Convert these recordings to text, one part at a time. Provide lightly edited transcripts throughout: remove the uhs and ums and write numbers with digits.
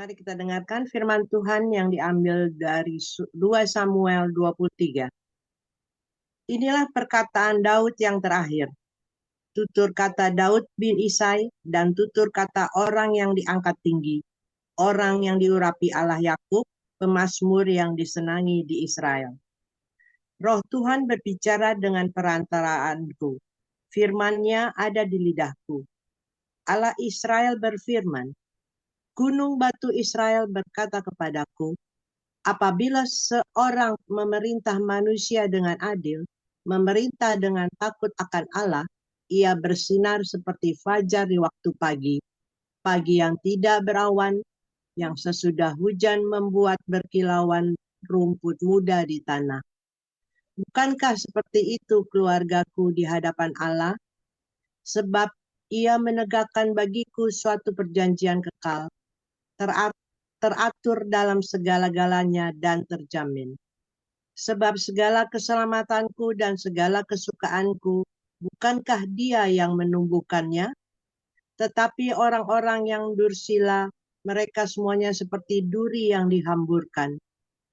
Mari kita dengarkan firman Tuhan yang diambil dari 2 Samuel 23. Inilah perkataan Daud yang terakhir. Tutur kata Daud bin Isai dan tutur kata orang yang diangkat tinggi, orang yang diurapi Allah Yakub, pemazmur yang disenangi di Israel. Roh Tuhan berbicara dengan perantaraanku. Firman-Nya ada di lidahku. Allah Israel berfirman, Gunung batu Israel berkata kepadaku, apabila seorang memerintah manusia dengan adil, memerintah dengan takut akan Allah, ia bersinar seperti fajar di waktu pagi, pagi yang tidak berawan, yang sesudah hujan membuat berkilauan rumput muda di tanah. Bukankah seperti itu keluargaku di hadapan Allah? Sebab ia menegakkan bagiku suatu perjanjian kekal, teratur dalam segala-galanya dan terjamin. Sebab segala keselamatanku dan segala kesukaanku, bukankah Dia yang menumbuhkannya? Tetapi orang-orang yang dursila, mereka semuanya seperti duri yang dihamburkan.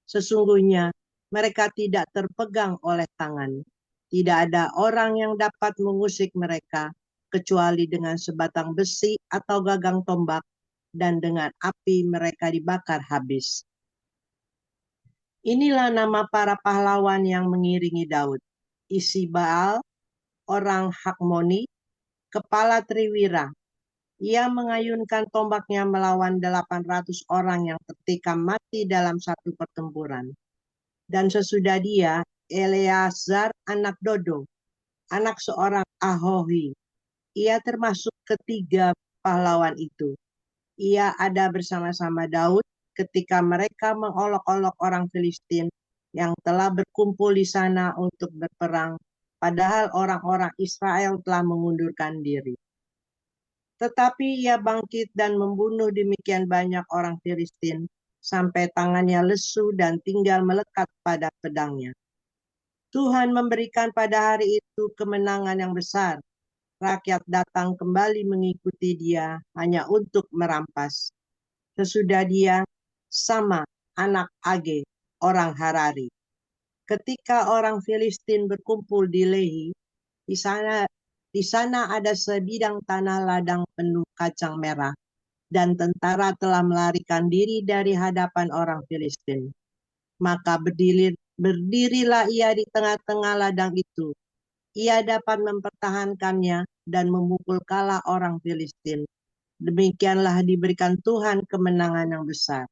Sesungguhnya mereka tidak terpegang oleh tangan. Tidak ada orang yang dapat mengusik mereka, kecuali dengan sebatang besi atau gagang tombak, dan dengan api mereka dibakar habis. Inilah nama para pahlawan yang mengiringi Daud. Isi-Baal, orang Hakmoni, kepala Triwira. Ia mengayunkan tombaknya melawan 800 orang yang tertikam mati dalam satu pertempuran. Dan sesudah dia, Eleazar anak Dodo, anak seorang Ahohi. Ia termasuk ketiga pahlawan itu. Ia ada bersama-sama Daud ketika mereka mengolok-olok orang Filistin yang telah berkumpul di sana untuk berperang, padahal orang-orang Israel telah mengundurkan diri. Tetapi ia bangkit dan membunuh demikian banyak orang Filistin, sampai tangannya lesu dan tinggal melekat pada pedangnya. Tuhan memberikan pada hari itu kemenangan yang besar. Rakyat datang kembali mengikuti dia hanya untuk merampas. Sesudah dia, Sama anak Age, orang Harari. Ketika orang Filistin berkumpul di Lehi, di sana ada sebidang tanah ladang penuh kacang merah, dan tentara telah melarikan diri dari hadapan orang Filistin. Maka berdirilah ia di tengah-tengah ladang itu. Ia dapat mempertahankannya dan memukul kalah orang Filistin. Demikianlah diberikan Tuhan kemenangan yang besar.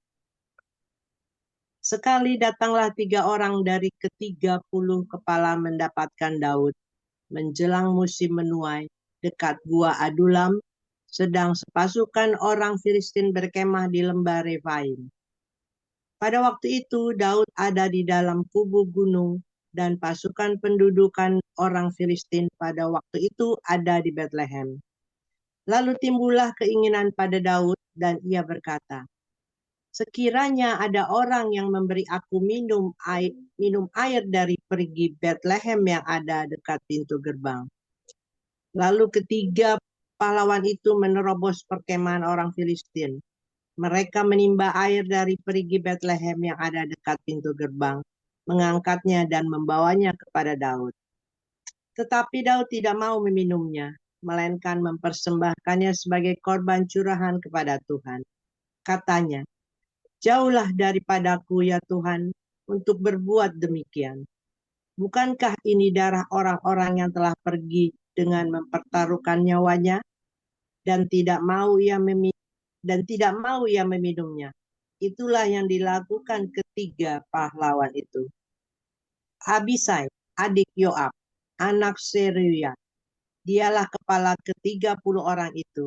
Sekali datanglah 3 orang dari ke-30 kepala mendapatkan Daud, menjelang musim menuai, dekat gua Adulam, sedang sepasukan orang Filistin berkemah di lembah Refaim. Pada waktu itu Daud ada di dalam kubu gunung, dan pasukan pendudukan orang Filistin pada waktu itu ada di Bethlehem. Lalu timbullah keinginan pada Daud, dan ia berkata, sekiranya ada orang yang memberi aku minum air dari perigi Bethlehem yang ada dekat pintu gerbang. Lalu ketiga pahlawan itu menerobos perkemahan orang Filistin. Mereka menimba air dari perigi Bethlehem yang ada dekat pintu gerbang, mengangkatnya dan membawanya kepada Daud. Tetapi Daud tidak mau meminumnya, melainkan mempersembahkannya sebagai korban curahan kepada Tuhan. Katanya, jauhlah daripadaku ya Tuhan untuk berbuat demikian. Bukankah ini darah orang-orang yang telah pergi dengan mempertaruhkan nyawanya, dan tidak mau ia meminumnya. Itulah yang dilakukan ketiga pahlawan itu. Abisai, adik Yoab, anak Seruya, dialah kepala ke-30 orang itu.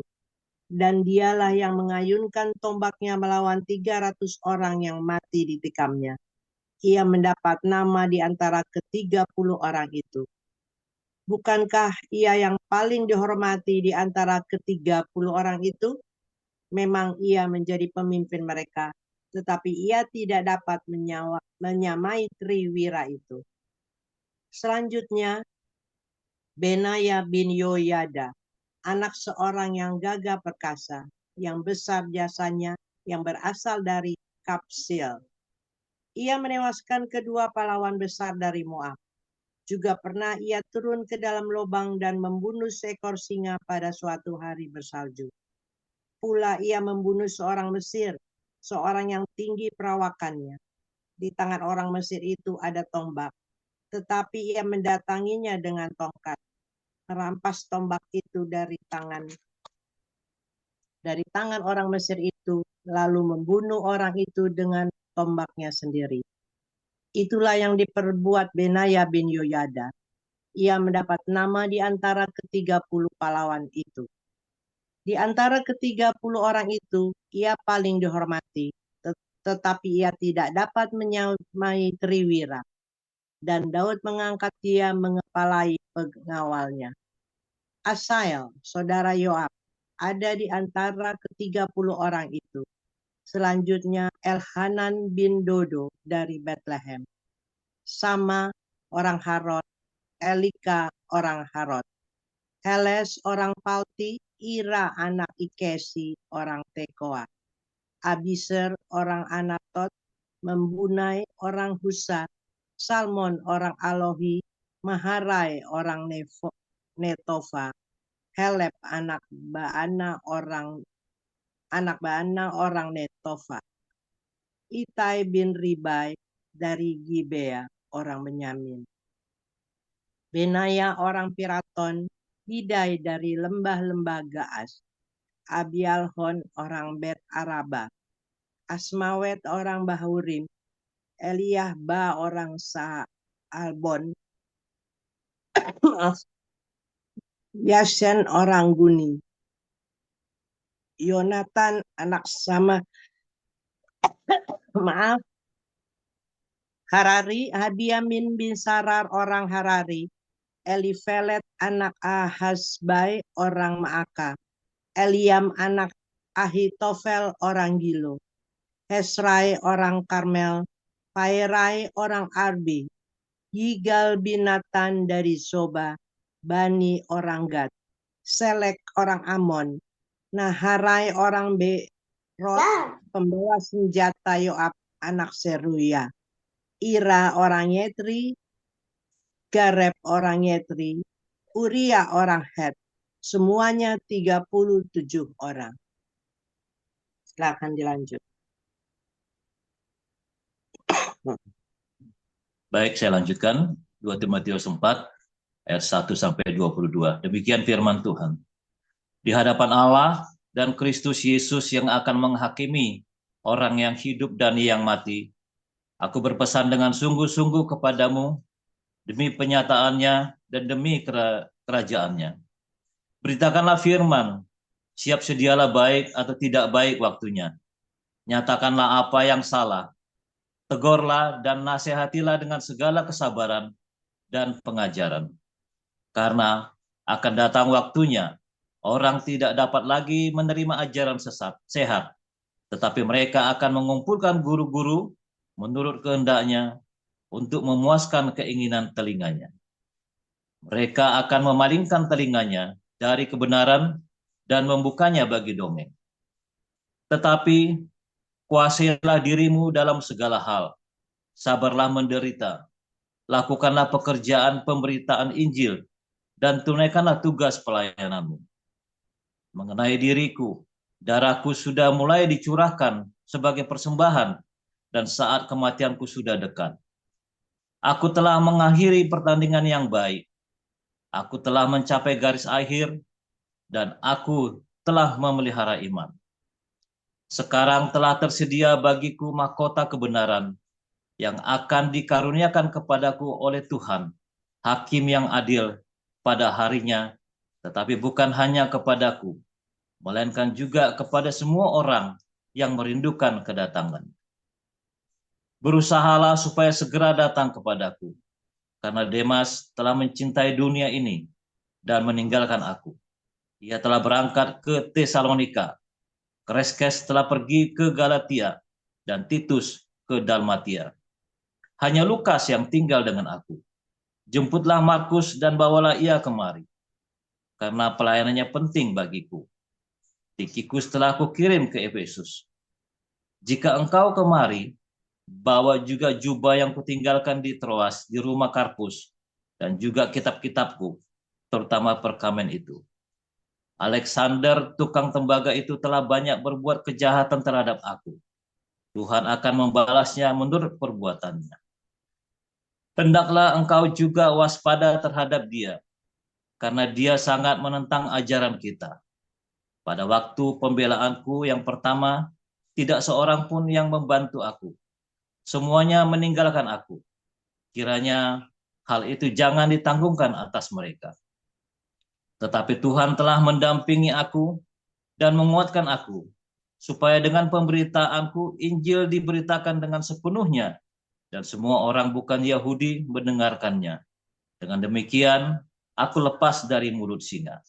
Dan dialah yang mengayunkan tombaknya melawan 300 orang yang mati ditikamnya. Ia mendapat nama di antara ke-30 orang itu. Bukankah ia yang paling dihormati di antara ke-30 orang itu? Memang ia menjadi pemimpin mereka, tetapi ia tidak dapat menyamai Triwira itu. Selanjutnya, Benaya bin Yoyada, anak seorang yang gagah perkasa, yang besar jasanya, yang berasal dari Kapsil. Ia menewaskan kedua pahlawan besar dari Moab. Juga pernah ia turun ke dalam lubang dan membunuh seekor singa pada suatu hari bersalju. Pula ia membunuh seorang Mesir, seorang yang tinggi perawakannya. Di tangan orang Mesir itu ada tombak, tetapi ia mendatanginya dengan tongkat. Merampas tombak itu dari tangan orang Mesir itu, lalu membunuh orang itu dengan tombaknya sendiri. Itulah yang diperbuat Benaya bin Yoyada. Ia mendapat nama di antara ke-30 pahlawan itu. Di antara ke-30 orang itu, ia paling dihormati, tetapi ia tidak dapat menyamai Triwira. Dan Daud mengangkat dia mengepalai pengawalnya. Asael, saudara Yoab, ada di antara ke-30 orang itu. Selanjutnya Elhanan bin Dodo dari Bethlehem. Sama orang Harod, Elika orang Harod. Heles orang Palti, Ira anak Ikesi orang Tekoa. Abiser orang Anatot, Membunai orang Husa, Salmon orang Alohi, Maharai orang Netofa, Helep anak Baana orang Netofa, Itai bin Ribai dari Gibea orang Benyamin, Benaya orang Piraton, Hidai dari lembah-lembah Gaas, Abialhon orang Bet Araba, Asmawet orang Bahurim, Eliahba orang Saalbon, Yasen orang Guni, Yonatan anak Harari, Hadiamin bin Sarar orang Harari, Elifelet anak Ahasbai orang Maaka, Eliam anak Ahitofel orang Gilo, Hesrai orang Karmel, Pairai orang Arbi, Yigal bin Natan dari Soba, Bani orang Gad, Selek orang Amon, Naharai orang Berot, pembawa senjata Yoab anak Seruya, Ira orang Yetri, Gareb orang Yetri, Uria orang Het, semuanya 37 orang. Silakan dilanjut. Baik, saya lanjutkan 2 Timotius 4 ayat 1 sampai 22. Demikian firman Tuhan. Di hadapan Allah dan Kristus Yesus yang akan menghakimi orang yang hidup dan yang mati, aku berpesan dengan sungguh-sungguh kepadamu demi penyataannya dan demi kerajaannya. Beritakanlah firman, siap sedialah baik atau tidak baik waktunya. Nyatakanlah apa yang salah, tegurlah dan nasihatilah dengan segala kesabaran dan pengajaran. Karena akan datang waktunya, orang tidak dapat lagi menerima ajaran sehat, tetapi mereka akan mengumpulkan guru-guru menurut kehendaknya untuk memuaskan keinginan telinganya. Mereka akan memalingkan telinganya dari kebenaran dan membukanya bagi dongeng. Tetapi kuasailah dirimu dalam segala hal, sabarlah menderita, lakukanlah pekerjaan pemberitaan Injil, dan tunaikanlah tugas pelayananmu. Mengenai diriku, darahku sudah mulai dicurahkan sebagai persembahan, dan saat kematianku sudah dekat. Aku telah mengakhiri pertandingan yang baik. Aku telah mencapai garis akhir, dan aku telah memelihara iman. Sekarang telah tersedia bagiku mahkota kebenaran yang akan dikaruniakan kepadaku oleh Tuhan, Hakim yang adil pada harinya, tetapi bukan hanya kepadaku, melainkan juga kepada semua orang yang merindukan kedatangan. Berusahalah supaya segera datang kepadaku, karena Demas telah mencintai dunia ini dan meninggalkan aku. Ia telah berangkat ke Tesalonika, Kreskes telah pergi ke Galatia, dan Titus ke Dalmatia. Hanya Lukas yang tinggal dengan aku. Jemputlah Markus dan bawalah ia kemari, karena pelayanannya penting bagiku. Tikikus telah aku kirim ke Efesus. Jika engkau kemari, bawa juga jubah yang kutinggalkan di Troas, di rumah Karpus, dan juga kitab-kitabku, terutama perkamen itu. Alexander, tukang tembaga itu telah banyak berbuat kejahatan terhadap aku. Tuhan akan membalasnya menurut perbuatannya. Hendaklah engkau juga waspada terhadap dia, karena dia sangat menentang ajaran kita. Pada waktu pembelaanku yang pertama, tidak seorang pun yang membantu aku. Semuanya meninggalkan aku. Kiranya hal itu jangan ditanggungkan atas mereka. Tetapi Tuhan telah mendampingi aku dan menguatkan aku, supaya dengan pemberitaanku Injil diberitakan dengan sepenuhnya, dan semua orang bukan Yahudi mendengarkannya. Dengan demikian, aku lepas dari mulut singa.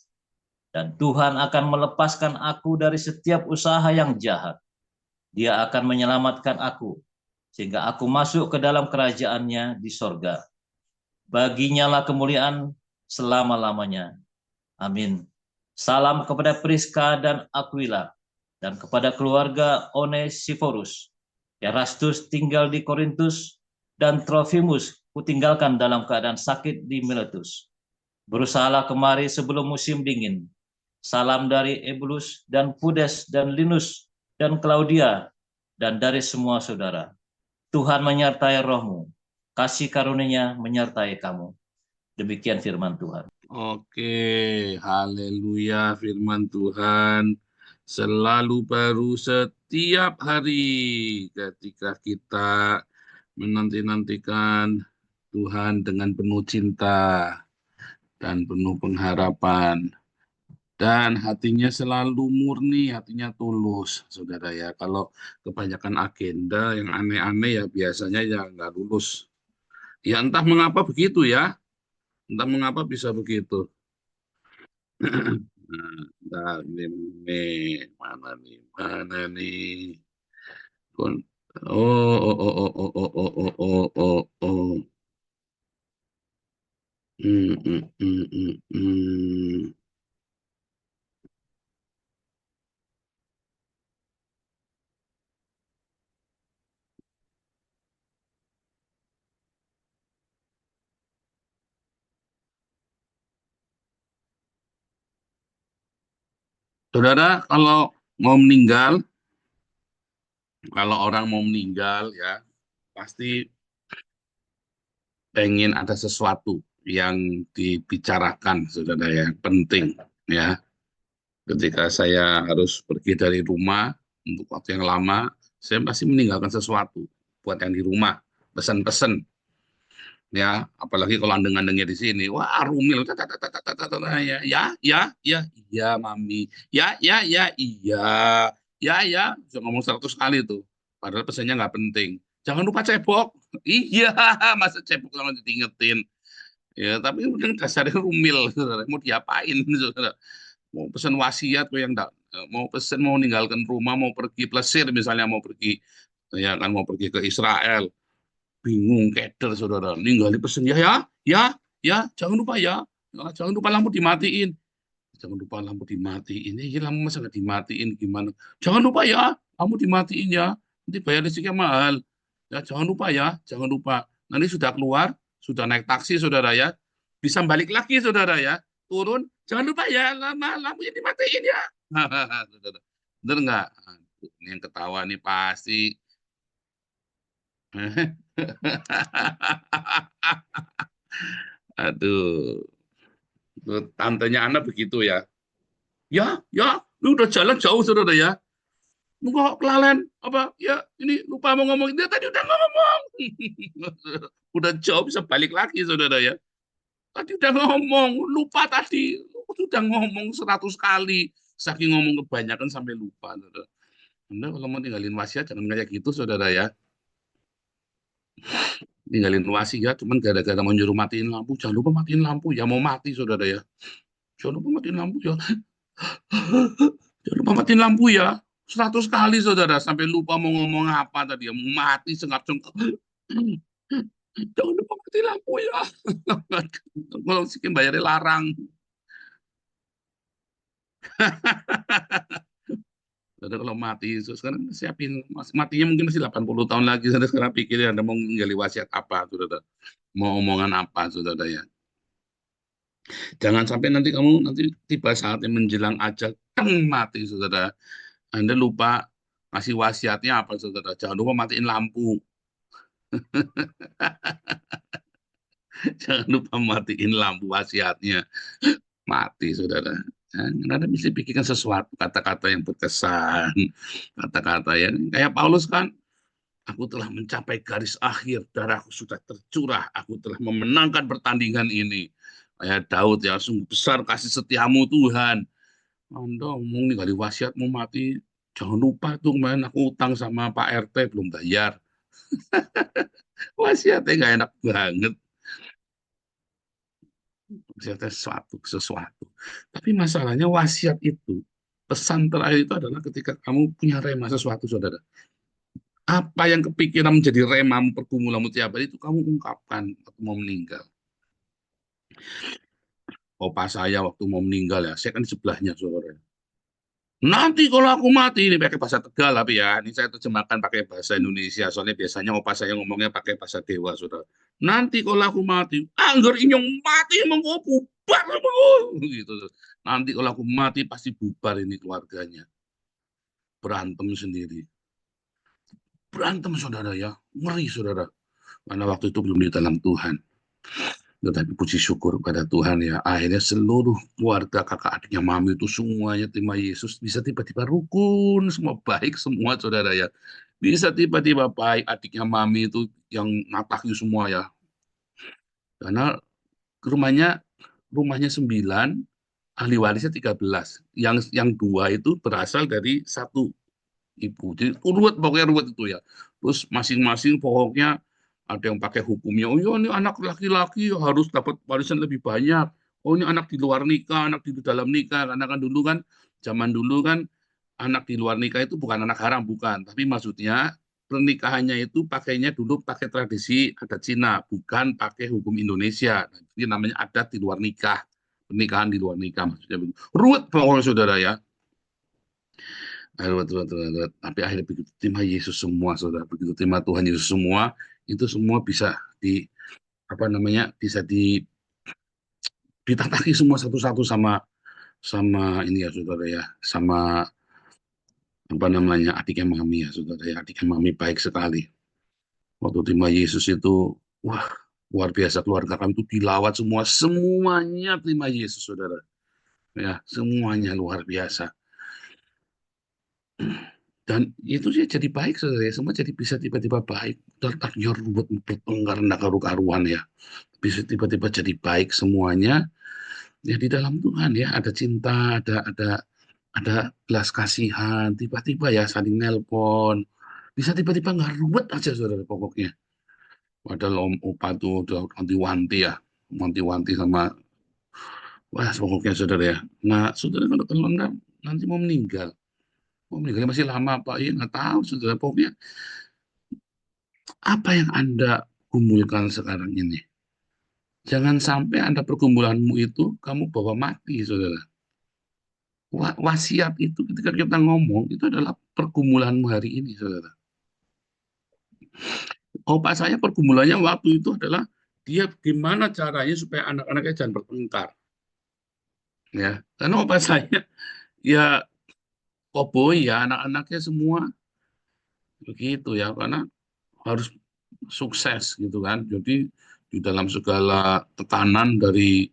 Dan Tuhan akan melepaskan aku dari setiap usaha yang jahat. Dia akan menyelamatkan aku, sehingga aku masuk ke dalam kerajaannya di sorga. Baginya lah kemuliaan selama-lamanya. Amin. Salam kepada Priska dan Aquila, dan kepada keluarga Onesiphorus. Erastus tinggal di Korintus, dan Trofimus kutinggalkan dalam keadaan sakit di Miletus. Berusahalah kemari sebelum musim dingin. Salam dari Ebulus dan Pudes dan Linus dan Claudia, dan dari semua saudara. Tuhan menyertai rohmu. Kasih karunia menyertai kamu. Demikian firman Tuhan. Oke, haleluya, firman Tuhan selalu baru setiap hari ketika kita menanti-nantikan Tuhan dengan penuh cinta dan penuh pengharapan. Dan hatinya selalu murni, hatinya tulus, saudara ya. Kalau kebanyakan agenda yang aneh-aneh ya biasanya ya nggak lulus. Ya entah mengapa begitu ya, entah mengapa bisa begitu. Nah, mana nih, mana nih. Oh, oh, oh, oh, oh, oh, oh, oh, oh, oh, oh. Hmm, hmm, hmm, hmm, hmm. Saudara, kalau mau meninggal, kalau orang mau meninggal ya, pasti pengen ada sesuatu yang dibicarakan, saudara ya, penting ya. Ketika saya harus pergi dari rumah untuk waktu yang lama, saya pasti meninggalkan sesuatu buat yang di rumah, pesan-pesan ya, apalagi kalau andeng-andengnya di sini, wah rumil, ya, ya, ya, ya, iya, mami, ya, ya, ya, iya, ya, ya, bisa ngomong 100 kali tuh, padahal pesannya nggak penting. Jangan lupa cebok, iya, masa cebok sama diingetin, ya, tapi udah dasarnya rumil, saudara. Mau diapain, saudara? Mau pesan wasiat, yang enggak, mau pesan mau meninggalkan rumah, mau pergi plesir misalnya, mau pergi, ya kan mau pergi ke Israel, bingung keder saudara, ninggalin pesen ya, ya, ya, ya, jangan lupa ya, ya, jangan lupa lampu dimatiin, jangan lupa lampu dimatiin, ini lampu masa nggak dimatiin gimana, jangan lupa ya, lampu dimatiin ya, nanti bayar listriknya mahal, ya jangan lupa ya, jangan lupa, nanti sudah keluar, sudah naik taksi saudara ya, bisa balik lagi saudara ya, turun, jangan lupa ya, lampunya dimatiin ya, saudara, bener nggak? Ini yang ketawa nih pasti. Aduh, tantenya anak begitu ya. Ya, ya, lu udah jalan jauh saudara ya. Lu kok kelalen apa? Ya, ini lupa mau ngomong. Dia tadi udah ngomong. Udah jauh bisa balik lagi saudara ya. Tadi udah ngomong, lupa tadi. Udah ngomong 100 kali. Saking ngomong kebanyakan sampai lupa. Saudara. Anda kalau mau tinggalin wasiat jangan kayak gitu saudara ya. Tinggalin wasiat cuman gara-gara mau nyuruh matiin lampu. Jangan lupa matiin lampu. Ya mau mati saudara ya. Jangan lupa matiin lampu ya. Jangan lupa matiin lampu ya. 100 kali saudara sampai lupa mau ngomong apa tadi ya. Mau mati sengap-sengkap. Jangan lupa matiin lampu ya. Kalau miskin bayarnya larang. Saudara kalau mati, sekarang siapin, matinya mungkin masih 80 tahun lagi, saudara sekarang pikirin Anda mau menggali wasiat apa, saudara. Mau omongan apa, saudara ya. Jangan sampai nanti kamu nanti tiba saatnya menjelang ajal, mati, saudara. Anda lupa ngasih wasiatnya apa, saudara. Jangan lupa matiin lampu. Jangan lupa matiin lampu wasiatnya. Mati, saudara. Anda mesti pikirkan sesuatu, kata-kata yang berkesan, kata-kata yang kayak Paulus kan, aku telah mencapai garis akhir, darahku sudah tercurah, aku telah memenangkan pertandingan ini. Kayak Daud ya, sungguh besar kasih setiamu Tuhan. Anda ngomong nih kali wasiat mau mati, jangan lupa tuh kemarin aku utang sama Pak RT belum bayar. Wasiatnya nggak enak banget. Wasiatnya sesuatu. Tapi masalahnya wasiat itu, pesan terakhir itu adalah ketika kamu punya rema sesuatu, saudara. Apa yang kepikiran menjadi remamu pergumulanmu tiap hari itu kamu ungkapkan waktu mau meninggal. Opa saya waktu mau meninggal ya, saya kan di sebelahnya, saudara. Nanti kalau aku mati, ini pakai bahasa Tegal tapi ya, ini saya terjemahkan pakai bahasa Indonesia, soalnya biasanya opa saya ngomongnya pakai bahasa Dewa, saudara. Nanti kalau aku mati, angger inyong mati mengko bubar gitu. Nanti kalau aku mati pasti bubar ini keluarganya. Berantem sendiri. Berantem, saudara ya, ngeri, saudara. Karena waktu itu belum di dalam Tuhan. Tetapi puji syukur pada Tuhan ya, akhirnya seluruh keluarga kakak adiknya mami itu semuanya terima Yesus, bisa tiba-tiba rukun, semua baik semua, saudara ya. Bisa tiba-tiba baik, adiknya mami itu yang ngatahi semua ya. Karena rumahnya 9, ahli warisnya 13. Yang 2 itu berasal dari satu ibu. Jadi pokoknya ruwet itu ya. Terus masing-masing pokoknya ada yang pakai hukumnya. Oh iya, ini anak laki-laki harus dapat warisan lebih banyak. Oh ini anak di luar nikah, anak di dalam nikah. Karena kan dulu kan, zaman dulu kan, anak di luar nikah itu bukan anak haram, bukan. Tapi maksudnya pernikahannya itu pakainya dulu pakai tradisi adat Cina, bukan pakai hukum Indonesia. Jadi namanya adat di luar nikah. Pernikahan di luar nikah maksudnya begitu. Ruwet pokoknya, saudara ya. Tapi akhirnya begitu terima Yesus semua, saudara, begitu terima Tuhan Yesus semua, itu semua bisa bisa ditataki semua satu-satu sama ini ya, saudara ya, sama adiknya mami ya, saudara ya, adiknya mami baik sekali. Waktu terima Yesus itu, wah, luar biasa, keluarga kami itu dilawat semuanya terima Yesus, saudara. Ya, semuanya luar biasa. Dan itu sih jadi baik, saudara. Semua jadi bisa tiba-tiba baik. Tadinya ruwet bertengkar enggak karu-karuan ya. Bisa tiba-tiba jadi baik semuanya. Ya di dalam Tuhan ya, ada cinta, ada belas kasihan, tiba-tiba ya saling nelpon. Bisa tiba-tiba nggak ruwet aja, saudara, pokoknya. Padahal opa tuh udah wanti-wanti ya, wanti-wanti sama, wah pokoknya, saudara ya. Nah, saudara kalau enggak nanti mau meninggal. Oh, meninggalnya masih lama Pak, ya nggak tahu, saudara. Pokoknya apa yang Anda gumulkan sekarang ini, jangan sampai Anda pergumulanmu itu kamu bawa mati, saudara. Wasiat itu ketika kita ngomong itu adalah pergumulanmu hari ini, saudara. Opa saya pergumulannya waktu itu adalah dia gimana caranya supaya anak-anaknya jangan bertengkar, ya. Karena opa saya ya koboi ya, anak-anaknya semua begitu ya, karena harus sukses gitu kan. Jadi di dalam segala tekanan dari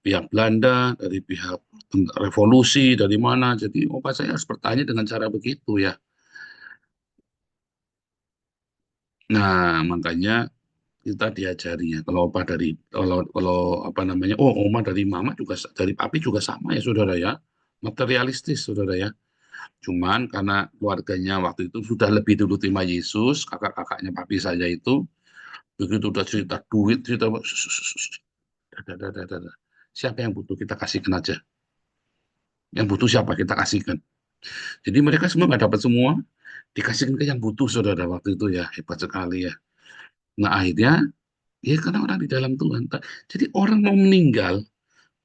pihak Belanda, dari pihak revolusi, dari mana. Jadi opa saya harus bertanya dengan cara begitu ya. Nah, makanya kita diajari ya. Kalau opa kalau oma dari mama juga, dari papi juga sama ya, saudara ya. Materialistis, saudara ya. Cuman karena keluarganya waktu itu sudah lebih dulu terima Yesus, kakak-kakaknya papi saya itu, begitu udah cerita duit, cerita siapa yang butuh kita kasihkan aja. Yang butuh siapa kita kasihkan. Jadi mereka semua nggak dapat semua, dikasihkan ke yang butuh, saudara, waktu itu ya, hebat sekali ya. Nah akhirnya, ya karena orang di dalam Tuhan. Jadi orang mau meninggal,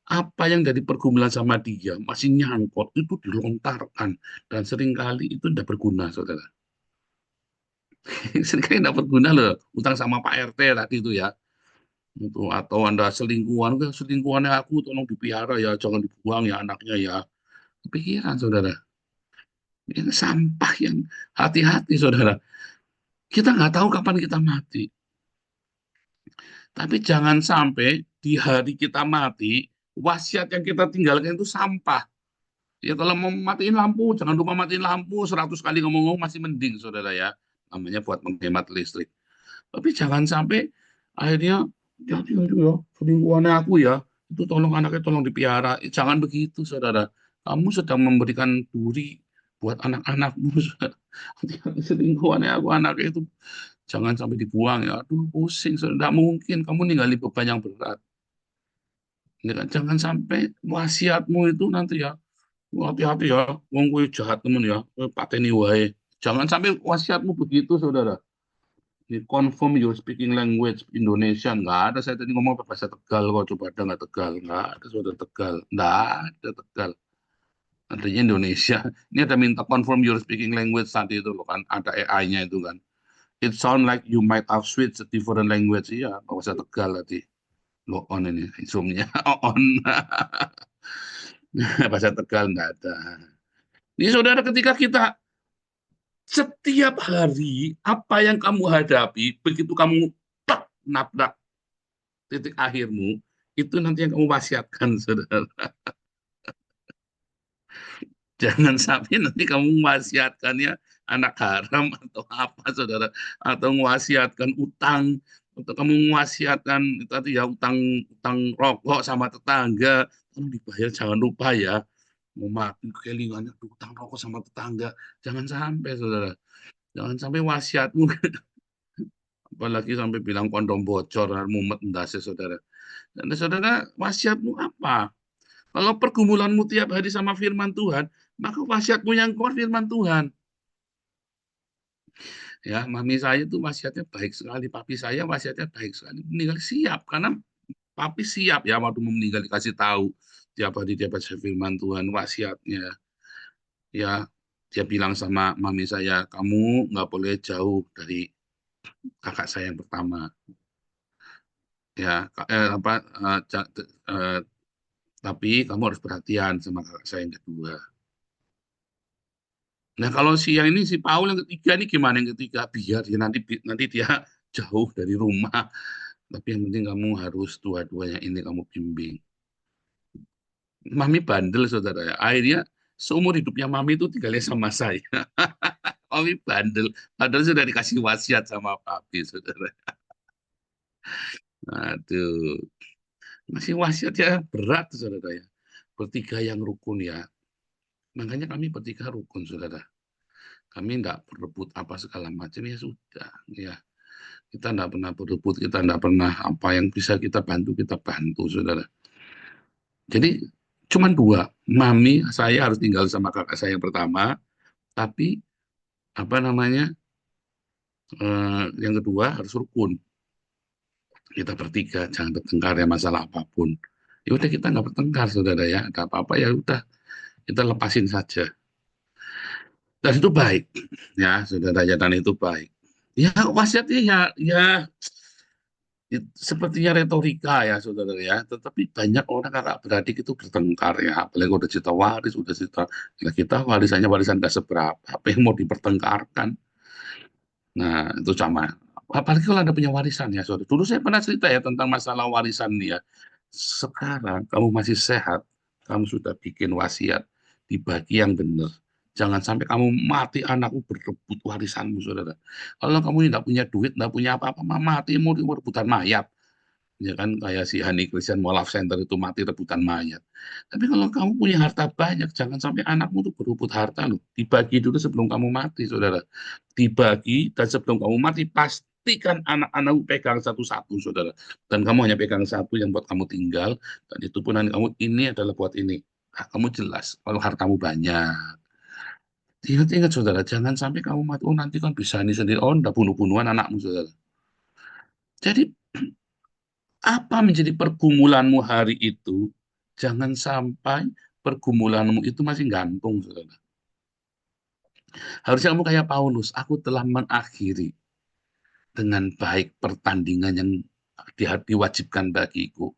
apa yang dari pergumulan sama dia masih nyangkut, itu dilontarkan. Dan seringkali itu tidak berguna, saudara. Seringkali tidak berguna loh, utang sama Pak RT tadi itu ya. Itu, atau Anda selingkuhan, selingkuhannya aku tolong dipelihara ya, jangan dibuang ya anaknya ya. Kepikiran, saudara. Ini sampah yang hati-hati, saudara. Kita nggak tahu kapan kita mati. Tapi jangan sampai di hari kita mati, wasiat yang kita tinggalkan itu sampah. Ya kalau mau matiin lampu, jangan lupa matiin lampu 100 kali ngomong-ngomong masih mending, saudara ya. Namanya buat menghemat listrik. Tapi jangan sampai akhirnya, jadi itu ya, selingkuhannya aku ya, itu tolong anaknya tolong dipelihara. Jangan begitu, saudara. Kamu sedang memberikan duri buat anak-anakmu. Selingkuhannya aku anaknya itu jangan sampai dibuang ya. Aduh, pusing. Tidak mungkin kamu ninggalin beban yang berat. Ya kan? Jangan sampai wasiatmu itu nanti ya. Hati-hati ya. Wong kowe jahat temen ya. Kowe pateni wae. Jangan sampai wasiatmu begitu, saudara. Ini confirm your speaking language Indonesia. Nggak ada. Saya tadi ngomong bahasa Tegal kok. Coba ada nggak Tegal? Nggak ada, saudara, Tegal. Nggak ada Tegal. Adanya Indonesia. Ini ada minta confirm your speaking language tadi itu loh kan. Ada AI-nya itu kan. It sound like you might have switched a different language. Iya, bahasa Tegal tadi. Lo on ini, Zoom-nya on. Bahasa Tegal nggak ada. Ini saudara, ketika kita setiap hari apa yang kamu hadapi, begitu kamu tak nabrak titik akhirmu, itu nanti yang kamu wasiatkan, saudara. Jangan sampai nanti kamu mewasiatkannya anak haram atau apa, saudara, atau mewasiatkan utang, atau kamu mewasiatkan tadi ya utang rokok sama tetangga, kamu dibayar jangan lupa ya, mau mati kelingannya utang rokok sama tetangga, jangan sampai, saudara, jangan sampai wasiatmu, apalagi sampai bilang kondom bocor, mumet endase, saudara. Dan saudara, wasiatmu apa? Kalau pergumulanmu tiap hari sama firman Tuhan, maka wasiatmu yang kuat firman Tuhan. Ya, mami saya itu wasiatnya baik sekali, papi saya wasiatnya baik sekali. Meninggal siap, karena papi siap ya waktu mau meninggal dikasih tahu tiap hari dia baca firman Tuhan, wasiatnya. Ya, dia bilang sama mami saya, kamu nggak boleh jauh dari kakak saya yang pertama. Ya, tapi kamu harus perhatian sama kakak saya yang kedua. Nah, kalau si yang ini, si Paul yang ketiga ini gimana yang ketiga? Biar dia nanti dia jauh dari rumah. Tapi yang penting kamu harus dua-duanya ini kamu bimbing. Mami bandel, saudara ya. Akhirnya seumur hidupnya Mami itu tinggalnya sama saya. Mami bandel. Padahal sudah dikasih wasiat sama papi, saudara. Aduh. Masih wasiat ya berat, saudara ya. Bertiga yang rukun ya. Makanya kami bertiga rukun, saudara. Kami tidak berebut apa segala macam, ya sudah. Ya, kita tidak pernah berebut, kita tidak pernah apa yang bisa kita bantu, saudara. Jadi cuma dua, mami saya harus tinggal sama kakak saya yang pertama, tapi apa namanya, yang kedua harus rukun. Kita bertiga jangan bertengkar ya masalah apapun. Ya udah, kita nggak bertengkar, saudara ya. Ada apa-apa ya udah kita lepasin saja. Dan itu baik, ya saudara ya, dan itu baik. Ya wasiatnya ya sepertinya retorika ya, saudara ya. Tetapi banyak orang kakak beradik itu bertengkar ya. Apalagi udah cerita waris, udah cerita ya, kita warisannya warisan gak seberapa. Apa yang mau dipertengkarkan? Nah itu sama. Apalagi kalau Anda punya warisan ya, saudara. Dulu saya pernah cerita ya tentang masalah warisan nih ya. Sekarang kamu masih sehat, kamu sudah bikin wasiat, dibagi yang benar. Jangan sampai kamu mati anakmu berebut warisanmu, saudara. Kalau kamu tidak punya duit, tidak punya apa-apa, mati mau rebutan mayat. Ya kan, kayak si Hani Christian Molaf Center itu mati rebutan mayat. Tapi kalau kamu punya harta banyak, jangan sampai anakmu tuh berebut harta loh. Dibagi dulu sebelum kamu mati, saudara. Dibagi, dan sebelum kamu mati, pastikan anak-anakmu pegang satu-satu, saudara. Dan kamu hanya pegang satu yang buat kamu tinggal, dan itu pun nanti kamu, ini adalah buat ini. Nah, kamu jelas, kalau hartamu banyak. Ingat-ingat, saudara, jangan sampai kamu mati, oh nanti kan bisa ini sendiri, oh enggak, bunuh-bunuhan anakmu, saudara. Jadi, apa menjadi pergumulanmu hari itu, Jangan sampai pergumulanmu itu masih gantung, saudara. Harusnya kamu kayak Paulus, aku telah mengakhiri dengan baik pertandingan yang diwajibkan bagiku.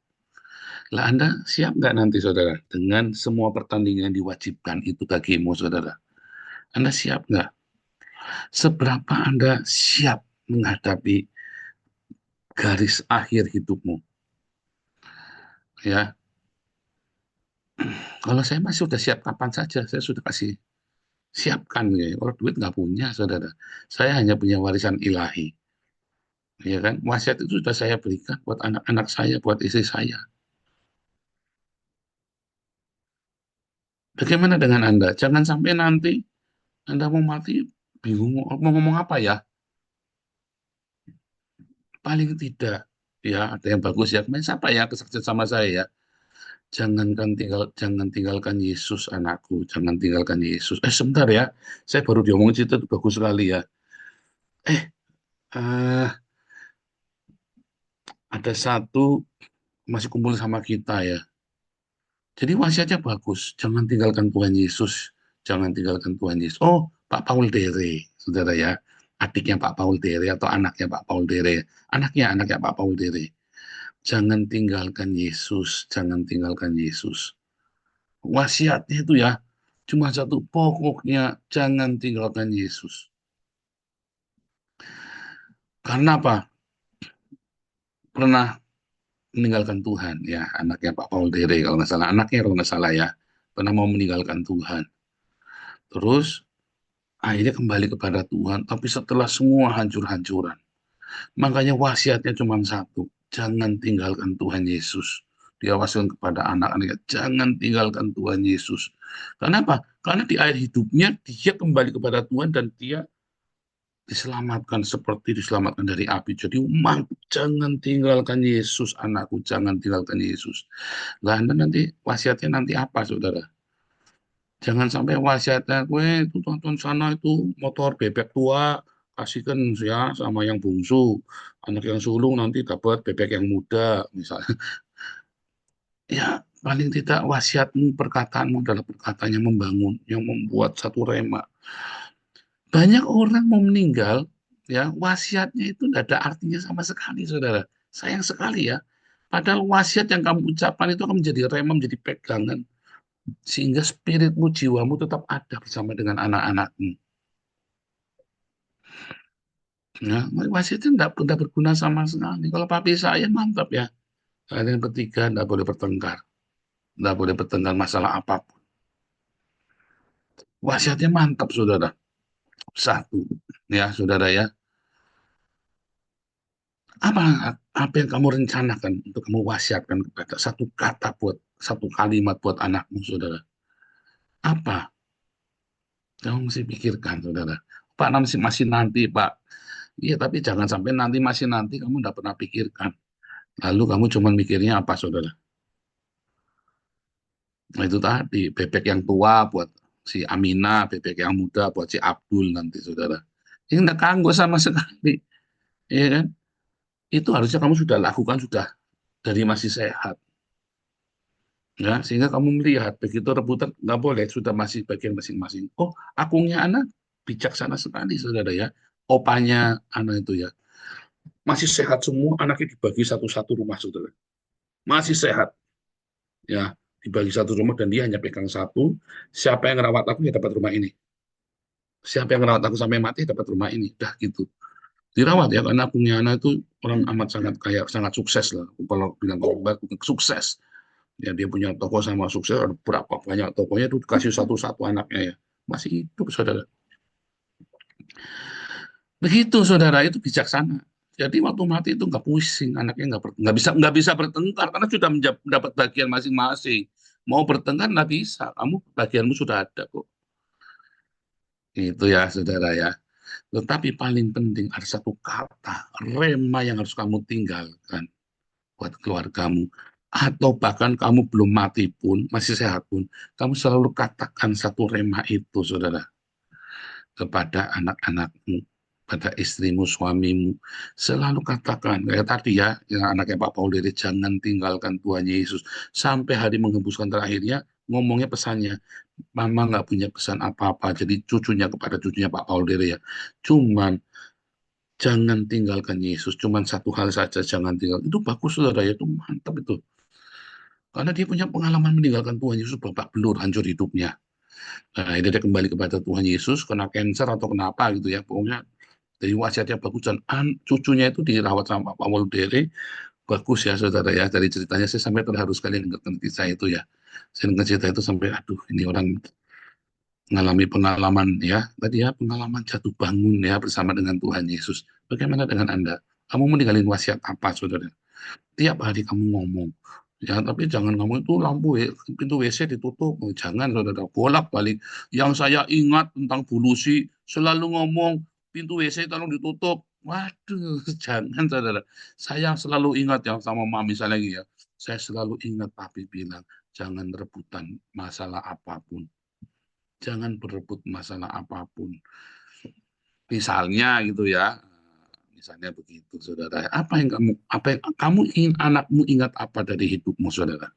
Lah Anda siap nggak nanti, saudara, dengan semua pertandingan yang diwajibkan itu bagimu, saudara? Anda siap nggak? Seberapa Anda siap menghadapi garis akhir hidupmu? Ya, kalau saya masih sudah siap kapan saja, saya sudah kasih siapkan. Ya. Kalau duit nggak punya, saudara. Saya hanya punya warisan ilahi. Ya kan? Wasiat itu sudah saya berikan buat anak-anak saya, buat istri saya. Bagaimana dengan Anda? Jangan sampai nanti Anda mau mati, bingung mau ngomong apa ya? Paling tidak, ya ada yang bagus ya. Kemarin siapa ya kesaksian sama saya ya? Jangan tinggalkan Yesus anakku, jangan tinggalkan Yesus. Sebentar ya, saya baru diomongin cerita itu bagus sekali ya. Eh, eh, ada satu masih kumpul sama kita ya. Jadi wasiatnya bagus, jangan tinggalkan Tuhan Yesus, jangan tinggalkan Tuhan Yesus. Oh, Pak Paul Dere, saudara ya, adiknya Pak Paul Dere atau anaknya Pak Paul Dere, anaknya Pak Paul Dere. Jangan tinggalkan Yesus, jangan tinggalkan Yesus. Wasiatnya itu ya, cuma satu, pokoknya jangan tinggalkan Yesus. Karena apa? Pernah meninggalkan Tuhan, ya anaknya Pak Paul Dere kalau nggak salah, anaknya kalau nggak salah ya, pernah mau meninggalkan Tuhan. Terus akhirnya kembali kepada Tuhan, tapi setelah semua hancur-hancuran. Makanya wasiatnya cuma satu, jangan tinggalkan Tuhan Yesus. Dia wasiatkan kepada anak-anaknya, jangan tinggalkan Tuhan Yesus. Kenapa? Karena di akhir hidupnya dia kembali kepada Tuhan dan dia diselamatkan seperti diselamatkan dari api. Jadi jangan tinggalkan Yesus, anakku, jangan tinggalkan Yesus. Lah Anda nanti wasiatnya nanti apa, saudara? Jangan sampai wasiatnya gue itu tonton sana itu motor bebek tua, kasihkan ya sama yang bungsu. Anak yang sulung nanti dapat bebek yang muda, misalnya. Ya, paling tidak wasiatmu, perkataanmu adalah perkataan yang membangun, yang membuat satu rema. Banyak orang mau meninggal, ya wasiatnya itu tidak ada artinya sama sekali, saudara. Sayang sekali ya. Padahal wasiat yang kamu ucapkan itu akan menjadi rema, menjadi pegangan. Sehingga spiritmu, jiwamu tetap ada bersama dengan anak-anakmu. Ya, wasiatnya tidak berguna sama sekali. Kalau papi saya mantap ya. Yang ketiga, tidak boleh bertengkar. Tidak boleh bertengkar masalah apapun. Wasiatnya mantap, saudara. Satu, ya saudara ya. Apa yang kamu rencanakan untuk kamu wasiatkan kepada satu kata buat satu kalimat buat anakmu, saudara? Apa? Kamu mesti pikirkan, saudara. Pak, masih nanti, Pak. Iya, tapi jangan sampai masih nanti kamu tidak pernah pikirkan. Lalu kamu cuma mikirnya apa, saudara? Nah, itu tadi, bebek yang tua buat si Amina, bebek yang muda buat si Abdul nanti, saudara. Ini tidak kanggo sama sekali. Iya kan? Itu harusnya kamu sudah lakukan, sudah dari masih sehat. Ya, sehingga kamu melihat, begitu rebutan, nggak boleh, sudah masih bagian masing-masing. Oh, akungnya anak bijaksana sekali, saudara ya. Opanya anak itu ya. Masih sehat semua, anaknya dibagi satu-satu rumah, saudara. Masih sehat. Ya, dibagi satu rumah dan dia hanya pegang satu. Siapa yang ngerawat aku ya dapat rumah ini. Siapa yang ngerawat aku sampai mati dapat rumah ini. Dah gitu. Dirawat ya karena punya anak itu orang amat sangat kaya, sangat sukses lah. Kalau bilang sukses. Ya dia punya toko sama sukses, ada berapa banyak tokonya itu dikasih satu-satu anaknya ya. Masih hidup, saudara. Begitu, saudara, itu bijaksana. Jadi waktu mati itu nggak pusing, anaknya nggak bisa bertengkar karena sudah mendapat bagian masing-masing. Mau bertengkar nggak bisa, kamu bagianmu sudah ada kok. Itu ya, saudara ya. Tetapi paling penting ada satu kata rema yang harus kamu tinggalkan buat keluargamu. Atau bahkan kamu belum mati pun, masih sehat pun, kamu selalu katakan satu rema itu, saudara, kepada anak-anakmu. pada istrimu, suamimu. Selalu katakan, kayak tadi ya, yang anaknya Pak Paul Dere, jangan tinggalkan Tuhan Yesus. Sampai hari menghembuskan terakhirnya, ngomongnya pesannya, Mama nggak punya pesan apa-apa, jadi cucunya kepada cucunya Pak Paul Dere ya. Cuman, jangan tinggalkan Yesus, cuman satu hal saja, jangan tinggal. Itu bagus, saudara, ya, itu mantap itu. Karena dia punya pengalaman meninggalkan Tuhan Yesus, babak belur, hancur hidupnya. Nah, ini dia kembali kepada Tuhan Yesus, kena cancer atau kenapa gitu ya, pokoknya dari wasiatnya bagus, dan cucunya itu dirawat sama Pak Paul Dere, bagus ya saudara ya, dari ceritanya saya sampai terharu sekali dengan kisah itu ya. Saya dengar cerita itu sampai, aduh, ini orang mengalami pengalaman ya, tadi ya, pengalaman jatuh bangun ya bersama dengan Tuhan Yesus. Bagaimana dengan Anda? Kamu meninggalin wasiat apa, saudara? Tiap hari kamu ngomong. Ya, tapi jangan ngomong itu pintu WC ditutup. Oh, jangan, saudara. Bolak-balik. Yang saya ingat tentang Bu Lucy, selalu ngomong, pintu WC tolong ditutup. Waduh, jangan, saudara. Saya selalu ingat yang sama Mami saya lagi ya. Saya selalu ingat Papi bilang, jangan rebutan masalah apapun. Jangan berebut masalah apapun. Misalnya gitu ya. Misalnya begitu, saudara. Apa yang kamu ingin anakmu ingat apa dari hidupmu, saudara?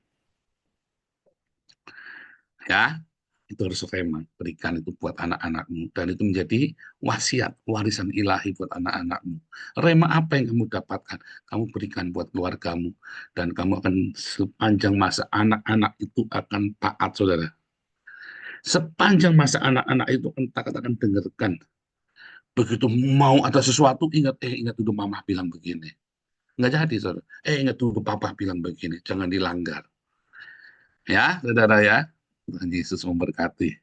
Ya, itu harus rema, berikan itu buat anak-anakmu, dan itu menjadi wasiat, warisan ilahi buat anak-anakmu. Rema apa yang kamu dapatkan, kamu berikan buat keluargamu, dan kamu akan sepanjang masa anak-anak itu akan taat, saudara. Sepanjang masa anak-anak itu akan dengarkan. Begitu mau ada sesuatu, ingat dulu mama bilang begini. Nggak jadi, saudara. Ingat dulu papa bilang begini, jangan dilanggar. Ya, saudara ya. Tuhan Yesus memberkati.